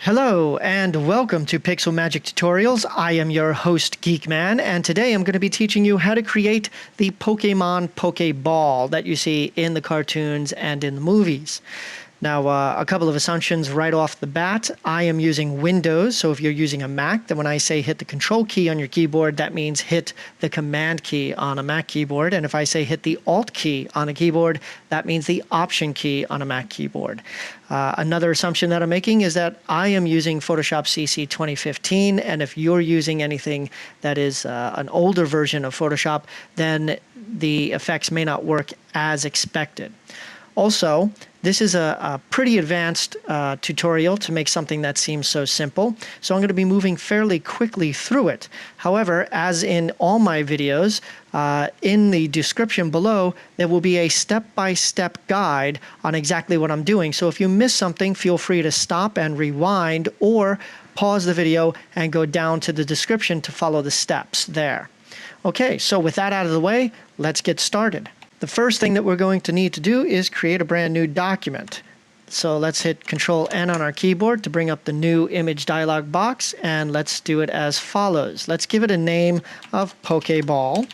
Hello and welcome to Pixel Magic Tutorials. I am your host Geekman, and today I'm going to be teaching you how to create the Pokemon Pokeball that you see in the cartoons and in the movies. Now, a couple of assumptions right off the bat. I am using Windows, so if you're using a Mac, then when I say hit the Control key on your keyboard, that means hit the Command key on a Mac keyboard. And if I say hit the Alt key on a keyboard, that means the Option key on a Mac keyboard. Another assumption that I'm making is that I am using Photoshop CC 2015, and if you're using anything that is an older version of Photoshop, then the effects may not work as expected. Also, this is a pretty advanced tutorial to make something that seems so simple, so I'm going to be moving fairly quickly through it. However, as in all my videos, in the description below, there will be a step-by-step guide on exactly what I'm doing. So if you miss something, feel free to stop and rewind or pause the video and go down to the description to follow the steps there. Okay, so with that out of the way, let's get started. The first thing that we're going to need to do is create a brand new document. So let's hit Control-N on our keyboard to bring up the new image dialog box, and let's do it as follows. Let's give it a name of Pokeball,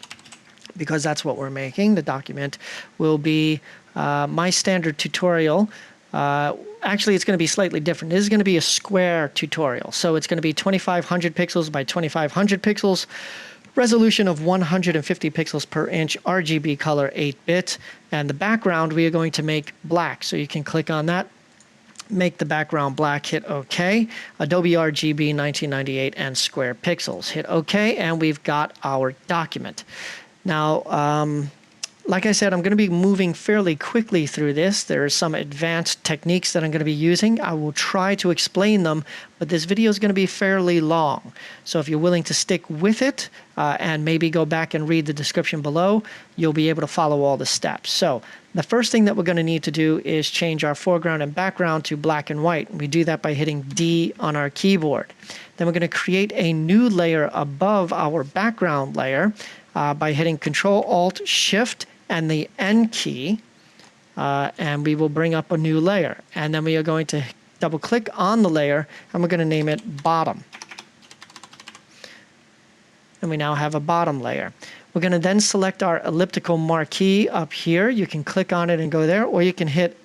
because that's what we're making. The document will be my standard tutorial. Actually, it's going to be slightly different. This is going to be a square tutorial. So it's going to be 2500 pixels by 2500 pixels. Resolution of 150 pixels per inch, RGB color 8-bit, and the background we are going to make black. So you can click on that, make the background black, hit OK. Adobe RGB 1998 and square pixels. Hit OK, and we've got our document. Now, like I said, I'm going to be moving fairly quickly through this. There are some advanced techniques that I'm going to be using. I will try to explain them, but this video is going to be fairly long. So if you're willing to stick with it and maybe go back and read the description below, you'll be able to follow all the steps. So the first thing that we're going to need to do is change our foreground and background to black and white. We do that by hitting D on our keyboard. Then we're going to create a new layer above our background layer by hitting CTRL+ALT+Shift+N and the N key, and we will bring up a new layer. And then we are going to double click on the layer, and we're going to name it bottom. And we now have a bottom layer. We're going to then select our elliptical marquee up here. You can click on it and go there, or you can hit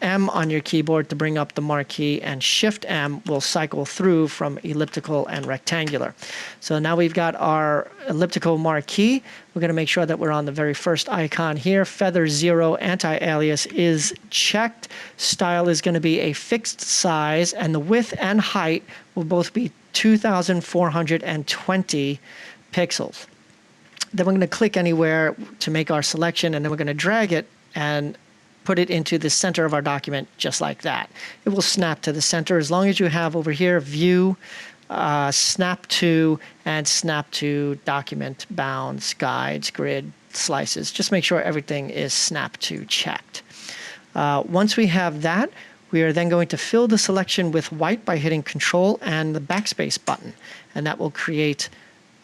M on your keyboard to bring up the marquee, and Shift-M will cycle through from elliptical and rectangular. So now we've got our elliptical marquee. We're going to make sure that we're on the very first icon here. Feather 0 anti-alias is checked. Style is going to be a fixed size, and the width and height will both be 2420 pixels. Then we're going to click anywhere to make our selection, and then we're going to drag it and put it into the center of our document just like that. It will snap to the center as long as you have over here View, Snap to, and Snap to Document, Bounds, Guides, Grid, Slices. Just make sure everything is Snap to checked. Once we have that, we are then going to fill the selection with white by hitting Control and the Backspace button, and that will create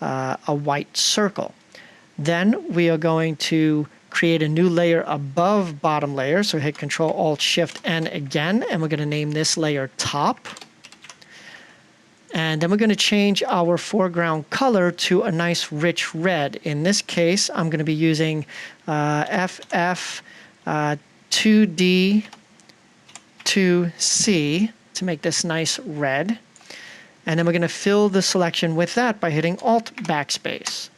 a white circle. Then we are going to create a new layer above bottom layer. So hit CTRL+ALT+Shift+N again, and we're going to name this layer top. And then we're going to change our foreground color to a nice rich red. In this case, I'm going to be using FF2D2C to make this nice red. And then we're going to fill the selection with that by hitting ALT+Backspace.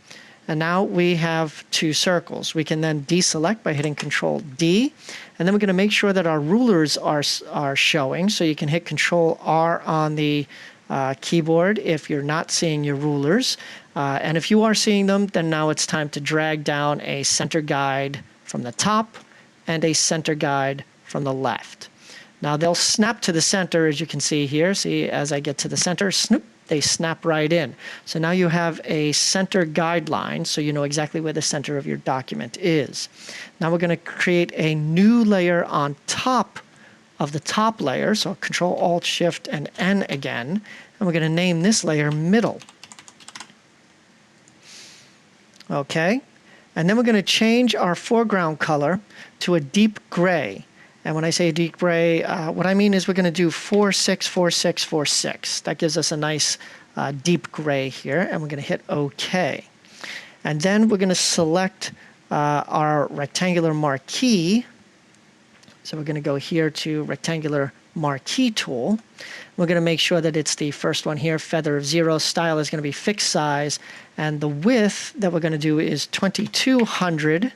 And now we have two circles. We can then deselect by hitting Control-D. And then we're going to make sure that our rulers are showing. So you can hit Control-R on the keyboard if you're not seeing your rulers. And if you are seeing them, then now it's time to drag down a center guide from the top and a center guide from the left. Now they'll snap to the center, as you can see here. See, as I get to the center, snoop, they snap right in. So now you have a center guideline, so you know exactly where the center of your document is. Now we're going to create a new layer on top of the top layer, so Control-Alt-Shift and N again, and we're going to name this layer Middle. Okay, and then we're going to change our foreground color to a deep gray. And when I say deep gray, what I mean is we're going to do 4, 6, 4, 6, 4, 6. That gives us a nice deep gray here, and we're going to hit OK. And then we're going to select our rectangular marquee. So we're going to go here to Rectangular Marquee tool. We're going to make sure that it's the first one here, feather of 0. Style is going to be fixed size. And the width that we're going to do is 2200.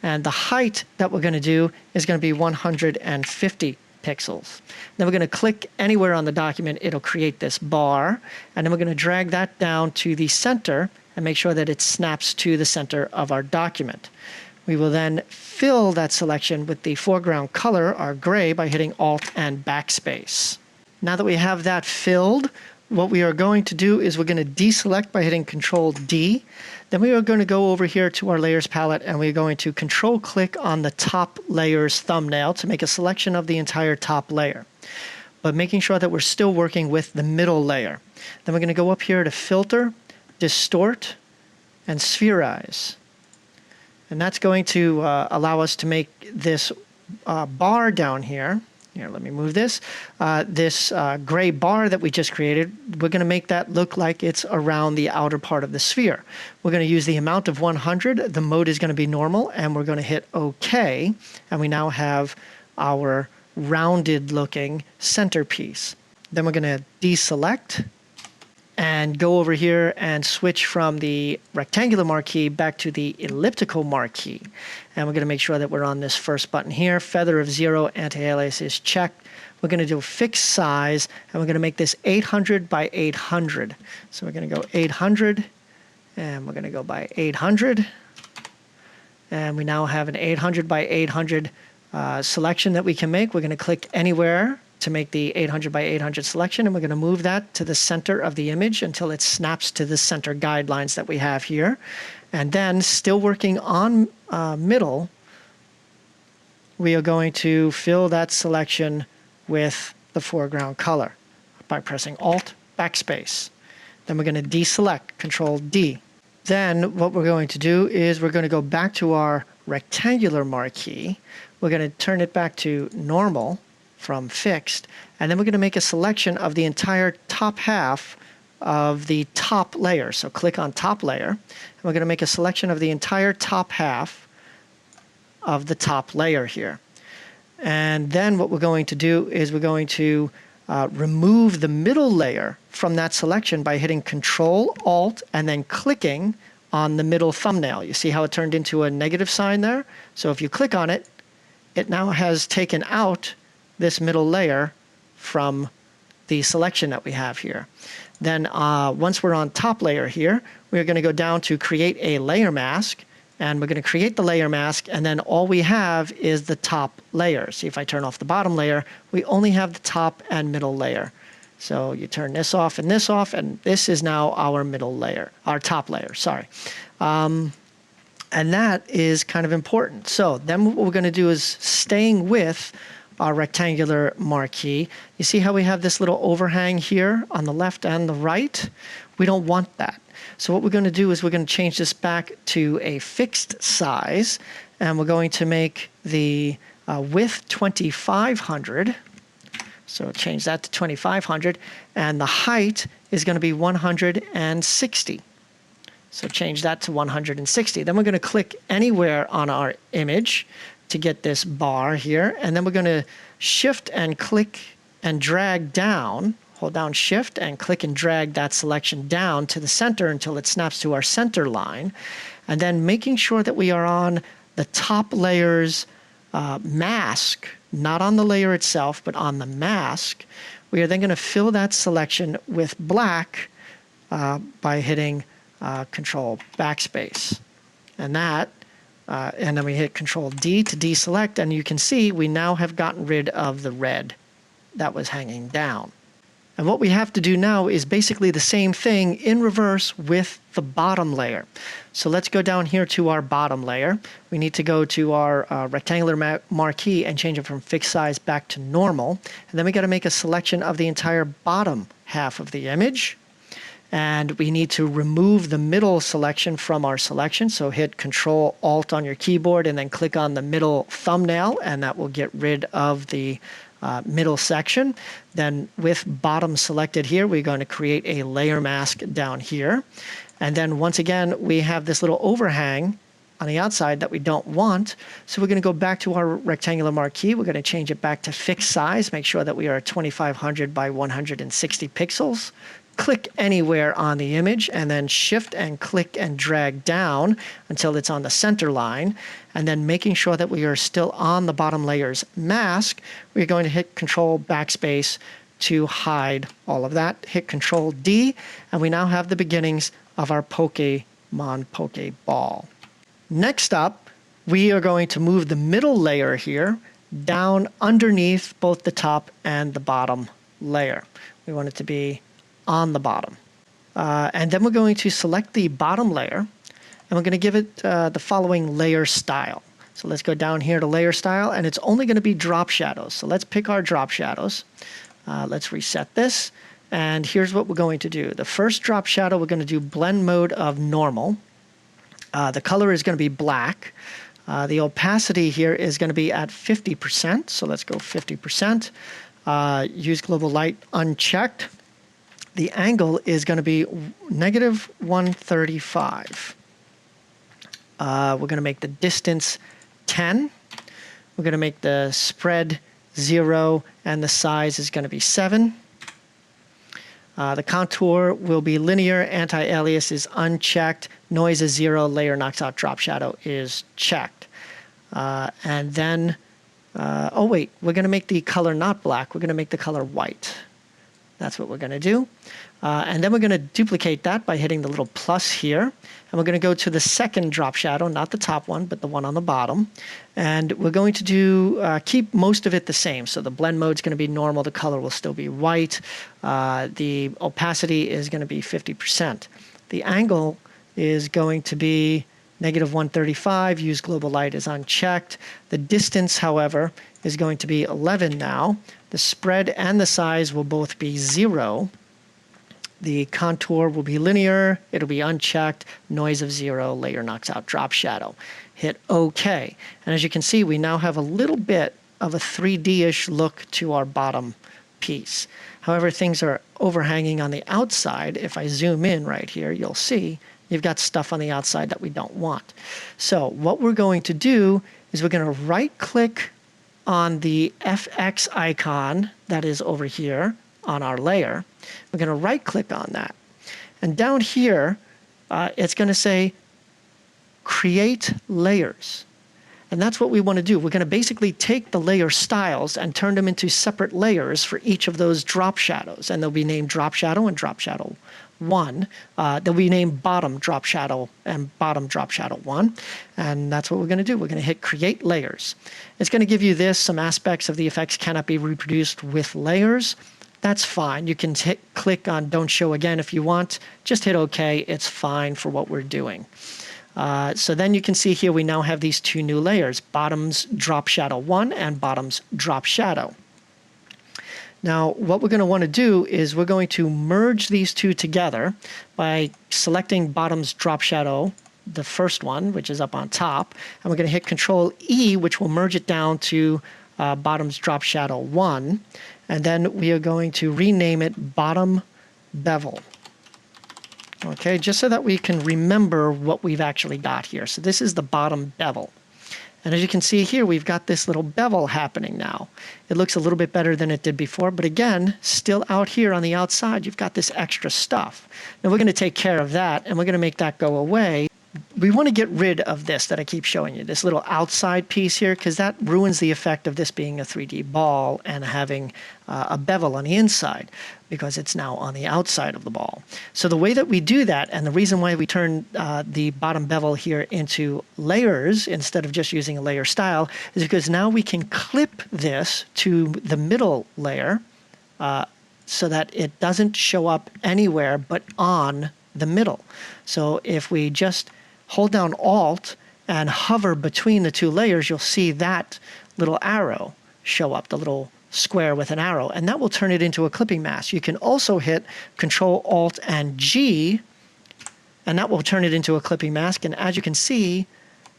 And the height that we're going to do is going to be 150 pixels. Then we're going to click anywhere on the document. It'll create this bar. And then we're going to drag that down to the center and make sure that it snaps to the center of our document. We will then fill that selection with the foreground color, our gray, by hitting Alt and Backspace. Now that we have that filled, what we are going to do is we're going to deselect by hitting Control D. Then we are going to go over here to our layers palette and we're going to Control click on the top layer's thumbnail to make a selection of the entire top layer, but making sure that we're still working with the middle layer. Then we're going to go up here to Filter, Distort, and Spherize. And that's going to allow us to make this bar down here. Here, let me move this. This gray bar that we just created, we're going to make that look like it's around the outer part of the sphere. We're going to use the amount of 100. The mode is going to be normal, and we're going to hit OK. And we now have our rounded looking centerpiece. Then we're going to deselect and go over here and switch from the rectangular marquee back to the elliptical marquee. And we're going to make sure that we're on this first button here. Feather of 0, anti-alias is checked. We're going to do fixed size, and we're going to make this 800 by 800. So we're going to go 800, and we're going to go by 800. And we now have an 800 by 800 selection that we can make. We're going to click anywhere to make the 800 by 800 selection, and we're going to move that to the center of the image until it snaps to the center guidelines that we have here. And then, still working on middle, we are going to fill that selection with the foreground color by pressing Alt, Backspace. Then we're going to deselect, Control D. Then what we're going to do is we're going to go back to our rectangular marquee. We're going to turn it back to normal from fixed, and then we're going to make a selection of the entire top half of the top layer. So click on top layer, and we're going to make a selection of the entire top half of the top layer here. And then what we're going to do is we're going to remove the middle layer from that selection by hitting Control, Alt, and then clicking on the middle thumbnail. You see how it turned into a negative sign there? So if you click on it, it now has taken out this middle layer from the selection that we have here. Then once we're on top layer here, we're going to go down to create a layer mask, and we're going to create the layer mask, and then all we have is the top layer. See, if I turn off the bottom layer, we only have the top and middle layer. So you turn this off, and this is now our middle layer, our top layer, sorry. And that is kind of important. So then what we're going to do is staying with our rectangular marquee. You see how we have this little overhang here on the left and the right? We don't want that. So what we're going to do is we're going to change this back to a fixed size, and we're going to make the width 2500. So change that to 2500, and the height is going to be 160. So change that to 160. Then we're going to click anywhere on our image to get this bar here, and then we're going to shift and click and drag down, hold down shift and click and drag that selection down to the center until it snaps to our center line, and then making sure that we are on the top layer's mask, not on the layer itself, but on the mask. We are then going to fill that selection with black by hitting Control Backspace, and then we hit Control D to deselect, and you can see we now have gotten rid of the red that was hanging down. And what we have to do now is basically the same thing in reverse with the bottom layer. So let's go down here to our bottom layer. We need to go to our rectangular marquee and change it from fixed size back to normal. And then we got to make a selection of the entire bottom half of the image. And we need to remove the middle selection from our selection. So hit Control-Alt on your keyboard and then click on the middle thumbnail, and that will get rid of the middle section. Then with bottom selected here, we're going to create a layer mask down here. And then once again, we have this little overhang on the outside that we don't want. So we're going to go back to our rectangular marquee. We're going to change it back to fixed size, make sure that we are 2500 by 160 pixels. Click anywhere on the image and then shift and click and drag down until it's on the center line. And then making sure that we are still on the bottom layer's mask, we're going to hit Control-Backspace to hide all of that. Hit Control-D, and we now have the beginnings of our Pokemon Pokeball. Next up, we are going to move the middle layer here down underneath both the top and the bottom layer. We want it to be on the bottom. And then we're going to select the bottom layer, and we're going to give it the following layer style. So let's go down here to layer style, and it's only going to be drop shadows. So let's pick our drop shadows. Let's reset this, and here's what we're going to do. The first drop shadow, we're going to do blend mode of normal. The color is going to be black. The opacity here is going to be at 50%, so let's go 50%. Use global light unchecked. The angle is going to be -135. We're going to make the distance 10. We're going to make the spread 0, and the size is going to be 7. The contour will be linear. Anti-Alias is unchecked. Noise is 0. Layer knocks out drop shadow is checked. And then, oh wait, we're going to make the color not black. We're going to make the color white. That's what we're going to do. And then we're going to duplicate that by hitting the little plus here. And we're going to go to the second drop shadow, not the top one, but the one on the bottom. And we're going to do keep most of it the same. So the blend mode is going to be normal. The color will still be white. The opacity is going to be 50%. The angle is going to be -135. Use global light is unchecked. The distance, however, is going to be 11 now. The spread and the size will both be 0. The contour will be linear. It'll be unchecked. Noise of 0. Layer knocks out drop shadow. Hit OK. And as you can see, we now have a little bit of a 3D-ish look to our bottom piece. However, things are overhanging on the outside. If I zoom in right here, you'll see you've got stuff on the outside that we don't want. So what we're going to do is we're going to right-click on the FX icon that is over here on our layer. We're going to right-click on that. And down here, it's going to say Create Layers. And that's what we want to do. We're going to basically take the layer styles and turn them into separate layers for each of those drop shadows. And they'll be named Drop Shadow and Drop Shadow 1. They'll be named Bottom Drop Shadow and Bottom Drop Shadow 1. And that's what we're going to do. We're going to hit Create Layers. It's going to give you this. Some aspects of the effects cannot be reproduced with layers. That's fine. You can click on Don't Show Again if you want. Just hit OK. It's fine for what we're doing. So then you can see here we now have these two new layers, Bottoms Drop Shadow 1 and Bottoms Drop Shadow. Now what we're going to want to do is we're going to merge these two together by selecting Bottoms Drop Shadow, the first one, which is up on top, and we're going to hit Control-E, which will merge it down to Bottoms Drop Shadow 1, and then we are going to rename it Bottom Bevel. Okay, just so that we can remember what we've actually got here. So this is the bottom bevel. And as you can see here, we've got this little bevel happening now. It looks a little bit better than it did before, but again, still out here on the outside, you've got this extra stuff. Now we're going to take care of that, and we're going to make that go away. We want to get rid of this that I keep showing you, this little outside piece here, because that ruins the effect of this being a 3D ball and having a bevel on the inside, because it's now on the outside of the ball. So the way that we do that, and the reason why we turn the bottom bevel here into layers instead of just using a layer style, is because now we can clip this to the middle layer so that it doesn't show up anywhere but on the middle. So if we just hold down Alt and hover between the two layers, you'll see that little arrow show up, the little square with an arrow, and that will turn it into a clipping mask. You can also hit CTRL+ALT and G, and that will turn it into a clipping mask. And as you can see,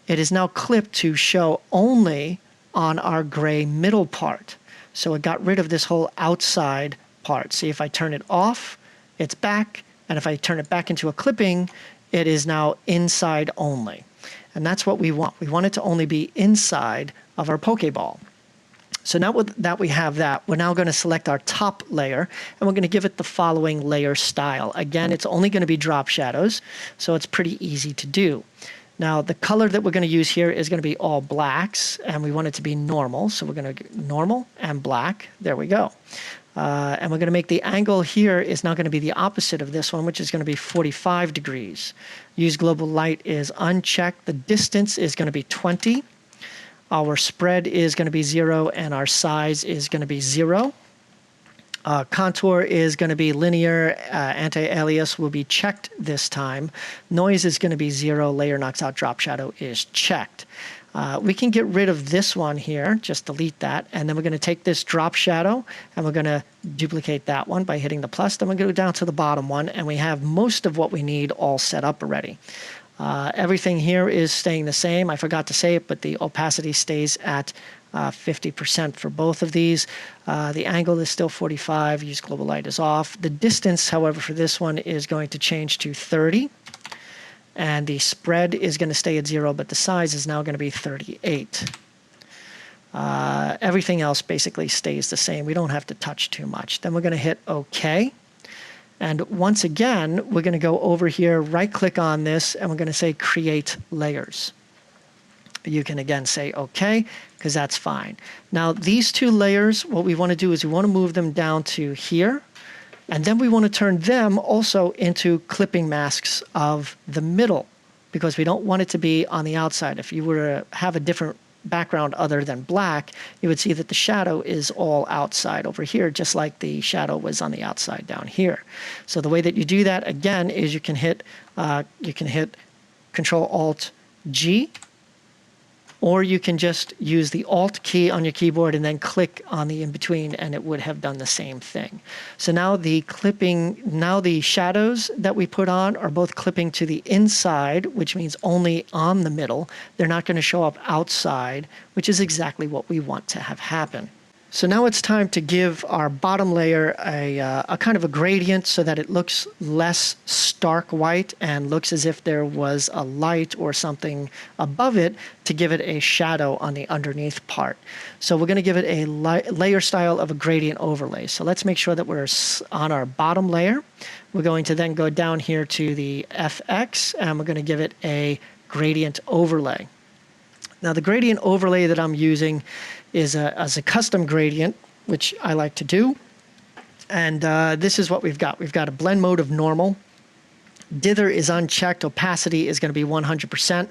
it is now clipped to show only on our gray middle part. So it got rid of this whole outside part. See, if I turn it off, it's back, and if I turn it back into a clipping, it is now inside only. And that's what we want. We want it to only be inside of our Pokeball. So now that we have that, we're now going to select our top layer, and we're going to give it the following layer style. Again, it's only going to be drop shadows, so it's pretty easy to do. Now, the color that we're going to use here is going to be all blacks, and we want it to be normal. So we're going to normal and black. There we go. And we're going to make the angle here is now going to be the opposite of this one, which is going to be 45 degrees. Use global light is unchecked. The distance is going to be 20. Our spread is going to be 0, and our size is going to be 0. Contour is going to be linear. Anti-Alias will be checked this time. Noise is going to be 0. Layer knocks out drop shadow is checked. We can get rid of this one here, just delete that, and then we're going to take this drop shadow and we're going to duplicate that one by hitting the plus. Then we're going to go down to the bottom one, and we have most of what we need all set up already. Everything here is staying the same. I forgot to say it, but the opacity stays at 50% for both of these. The angle is still 45. Use global light is off. The distance, however, for this one is going to change to 30. And the spread is going to stay at 0, but the size is now going to be 38. Everything else basically stays the same. We don't have to touch too much. Then we're going to hit OK. And once again, we're going to go over here, right-click on this, and we're going to say Create Layers. You can again say OK, because that's fine. Now, these two layers, what we want to do is we want to move them down to here. And then we want to turn them also into clipping masks of the middle, because we don't want it to be on the outside. If you were to have a different background other than black, you would see that the shadow is all outside over here, just like the shadow was on the outside down here. So the way that you do that, again, is you can hit Control-Alt-G, or you can just use the Alt key on your keyboard and then click on the in-between, and it would have done the same thing. So now the shadows that we put on are both clipping to the inside, which means only on the middle. They're not going to show up outside, which is exactly what we want to have happen. So now it's time to give our bottom layer a kind of a gradient so that it looks less stark white and looks as if there was a light or something above it to give it a shadow on the underneath part. So we're going to give it a layer style of a gradient overlay. So let's make sure that we're on our bottom layer. We're going to then go down here to the FX, and we're going to give it a gradient overlay. Now, the gradient overlay that I'm using is as a custom gradient, which I like to do. And this is what we've got. We've got a blend mode of normal. Dither is unchecked. Opacity is going to be 100%.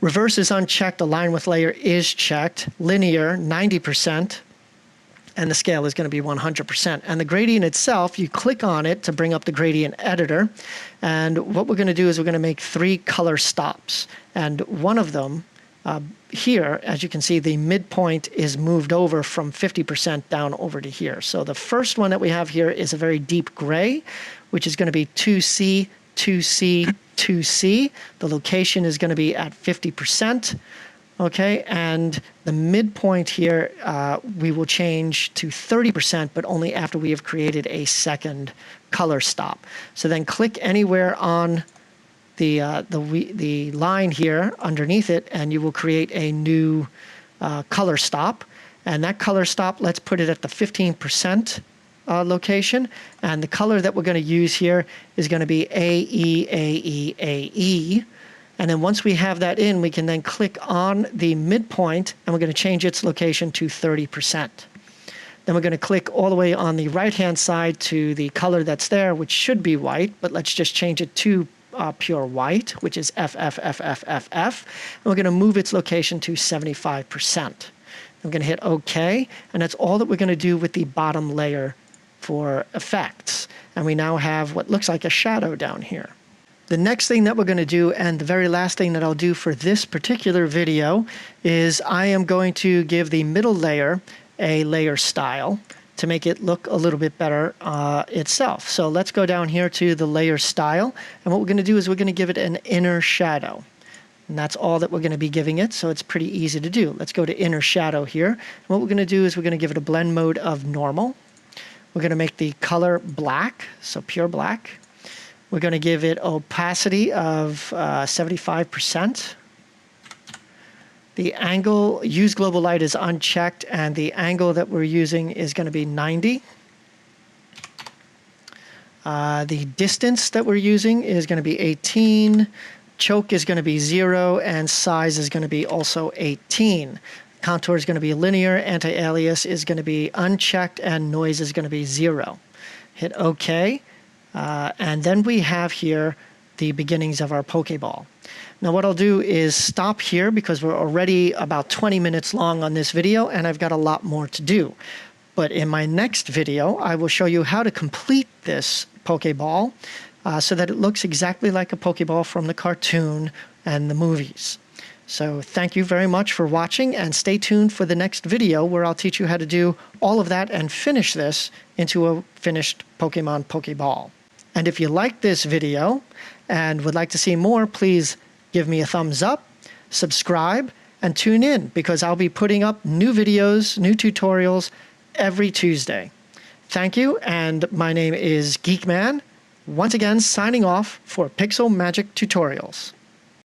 Reverse is unchecked. Align with layer is checked. Linear, 90%. And the scale is going to be 100%. And the gradient itself, you click on it to bring up the gradient editor. And what we're going to do is we're going to make 3 color stops. And one of them, here, as you can see, the midpoint is moved over from 50% down over to here. So the first one that we have here is a very deep gray, which is going to be 2C, 2C, 2C. The location is going to be at 50%. Okay, and the midpoint here, we will change to 30%, but only after we have created a second color stop. So then click anywhere on the line here underneath it, and you will create a new color stop. And that color stop, let's put it at the 15% location. And the color that we're going to use here is going to be AE, AE, AE. And then once we have that in, we can then click on the midpoint, and we're going to change its location to 30%. Then we're going to click all the way on the right-hand side to the color that's there, which should be white, but let's just change it to pure white, which is FFFFFF, and we're going to move its location to 75%. I'm going to hit OK, and that's all that we're going to do with the bottom layer for effects. And we now have what looks like a shadow down here. The next thing that we're going to do, and the very last thing that I'll do for this particular video, is I am going to give the middle layer a layer style to make it look a little bit better itself. So let's go down here to the layer style, and what we're going to do is we're going to give it an inner shadow. And that's all that we're going to be giving it, so it's pretty easy to do. Let's go to inner shadow here. And what we're going to do is we're going to give it a blend mode of normal. We're going to make the color black, so pure black. We're going to give it opacity of 75%. The angle, use global light is unchecked, and the angle that we're using is going to be 90. The distance that we're using is going to be 18. Choke is going to be 0, and size is going to be also 18. Contour is going to be linear, anti-alias is going to be unchecked, and noise is going to be 0. Hit OK, and then we have here the beginnings of our Pokeball. Now what I'll do is stop here because we're already about 20 minutes long on this video, and I've got a lot more to do. But in my next video, I will show you how to complete this Pokeball so that it looks exactly like a Pokeball from the cartoon and the movies. So thank you very much for watching, and stay tuned for the next video where I'll teach you how to do all of that and finish this into a finished Pokemon Pokeball. And if you liked this video and would like to see more, please give me a thumbs up, subscribe, and tune in because I'll be putting up new videos, new tutorials every Tuesday. Thank you, and my name is Geekman, once again signing off for Pixel Magic Tutorials.